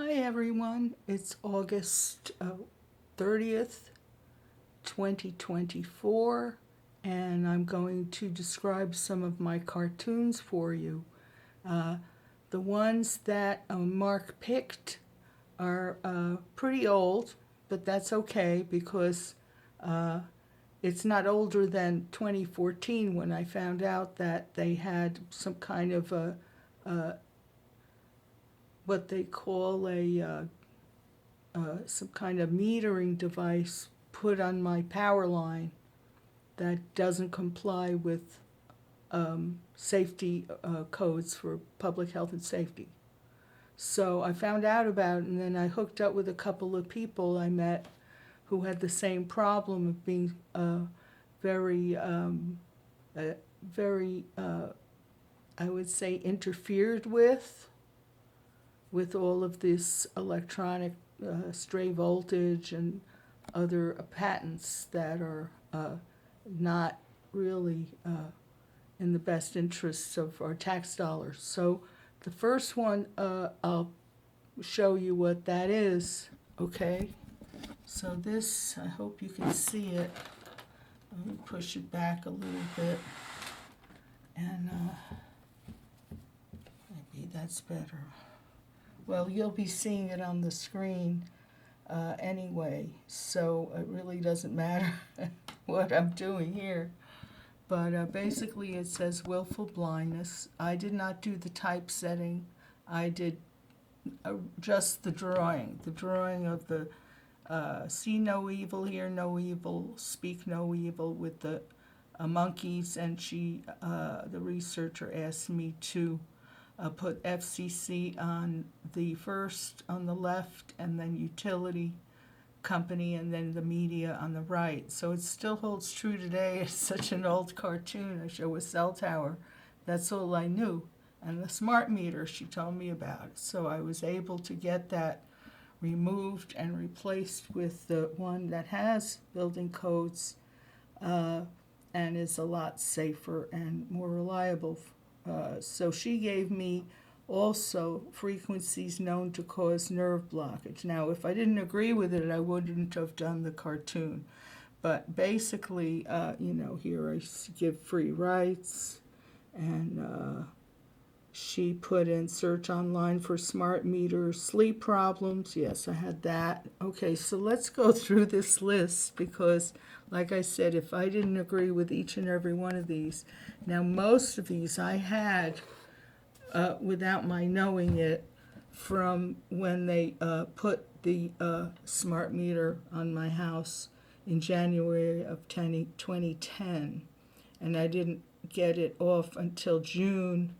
Hi everyone, it's August 30th, 2024, and I'm going to describe some of my cartoons for you. The ones that Mark picked are pretty old, but that's okay because it's not older than 2014 when I found out that they had some kind of what they call some kind of metering device put on my power line that doesn't comply with safety codes for public health and safety. So I found out about it, and then I hooked up with a couple of people I met who had the same problem of being very, I would say, interfered with all of this electronic stray voltage and other patents that are not really in the best interests of our tax dollars. So the first one, I'll show you what that is, okay? So this, I hope you can see it. Let me push it back a little bit, and maybe that's better. Well, you'll be seeing it on the screen anyway, so it really doesn't matter what I'm doing here. But basically it says Willful Blindness. I did not do the typesetting. I did just the drawing of the see no evil, hear no evil, speak no evil with the monkeys, and the researcher asked me to put FCC on the first on the left, and then utility company, and then the media on the right. So it still holds true today. It's such an old cartoon. I show a cell tower. That's all I knew. And the smart meter, she told me about. So I was able to get that removed and replaced with the one that has building codes and is a lot safer and more reliable. So she gave me also frequencies known to cause nerve blockage. Now, if I didn't agree with it, I wouldn't have done the cartoon. But basically, here I give free rights, and she put in search online for smart meters, sleep problems. Yes, I had that. Okay, so let's go through this list because, like I said, if I didn't agree with each and every one of these, now most of these I had without my knowing it from when they put the smart meter on my house in January of 2010, and I didn't get it off until June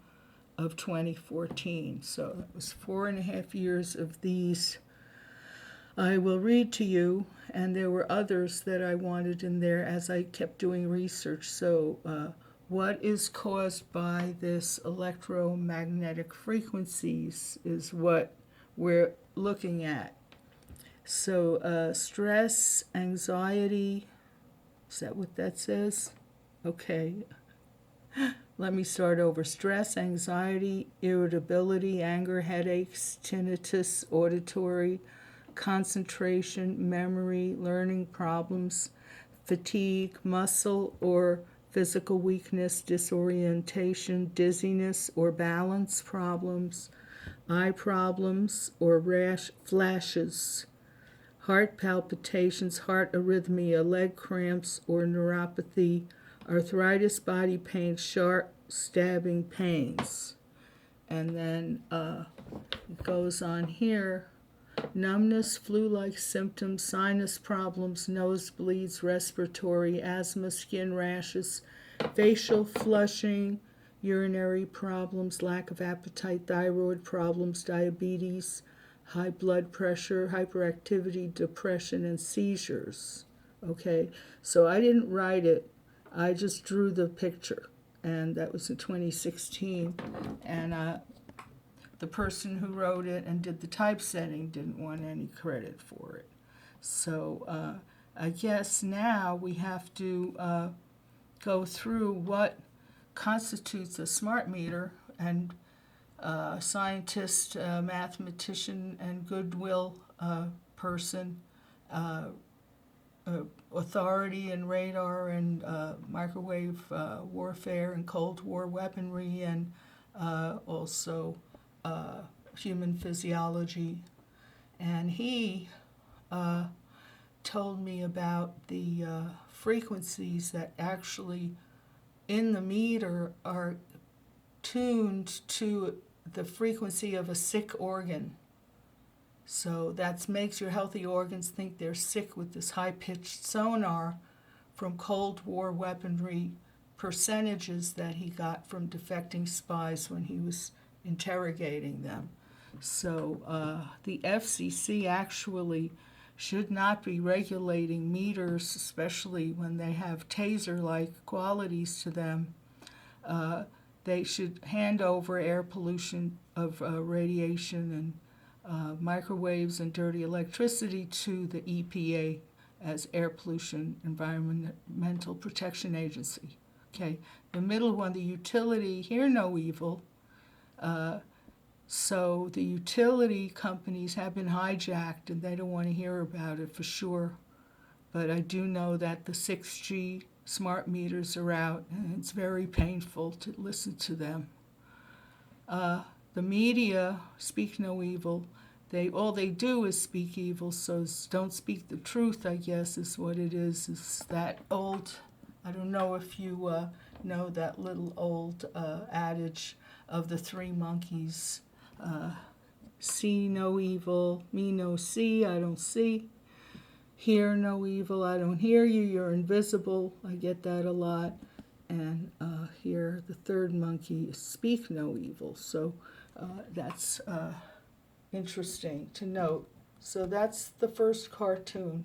of 2014. So it was 4.5 years of these. I will read to you, and there were others that I wanted in there as I kept doing research. So what is caused by this electromagnetic frequencies is what we're looking at. So stress, anxiety, is that what that says? Okay. Let me start over. Stress, anxiety, irritability, anger, headaches, tinnitus, auditory, concentration, memory, learning problems, fatigue, muscle or physical weakness, disorientation, dizziness or balance problems, eye problems or rash flashes, heart palpitations, heart arrhythmia, leg cramps or neuropathy, arthritis, body pain, sharp stabbing pains. And then it goes on here. Numbness, flu-like symptoms, sinus problems, nosebleeds, respiratory, asthma, skin rashes, facial flushing, urinary problems, lack of appetite, thyroid problems, diabetes, high blood pressure, hyperactivity, depression, and seizures. Okay, so I didn't write it. I just drew the picture, and that was in 2016. And the person who wrote it and did the typesetting didn't want any credit for it. So I guess now we have to go through what constitutes a smart meter, and scientist, mathematician, and goodwill person, authority in radar and microwave warfare and Cold War weaponry, and also human physiology. And he told me about the frequencies that actually in the meter are tuned to the frequency of a sick organ. So that makes your healthy organs think they're sick with this high-pitched sonar from Cold War weaponry percentages that he got from defecting spies when he was interrogating them. So the FCC actually should not be regulating meters, especially when they have taser-like qualities to them. They should hand over air pollution of radiation and microwaves and dirty electricity to the EPA as Air Pollution Environmental Protection Agency. Okay, the middle one, the utility, hear no evil. So the utility companies have been hijacked and they don't want to hear about it for sure. But I do know that the 6G smart meters are out and it's very painful to listen to them. The media speak no evil. All they do is speak evil, so don't speak the truth, I guess, is what it is. It's that old, I don't know if you know that little old adage of the three monkeys. See no evil, me no see, I don't see. Hear no evil, I don't hear you, you're invisible. I get that a lot. And here, the third monkey is speak no evil. So that's interesting to note. So that's the first cartoon.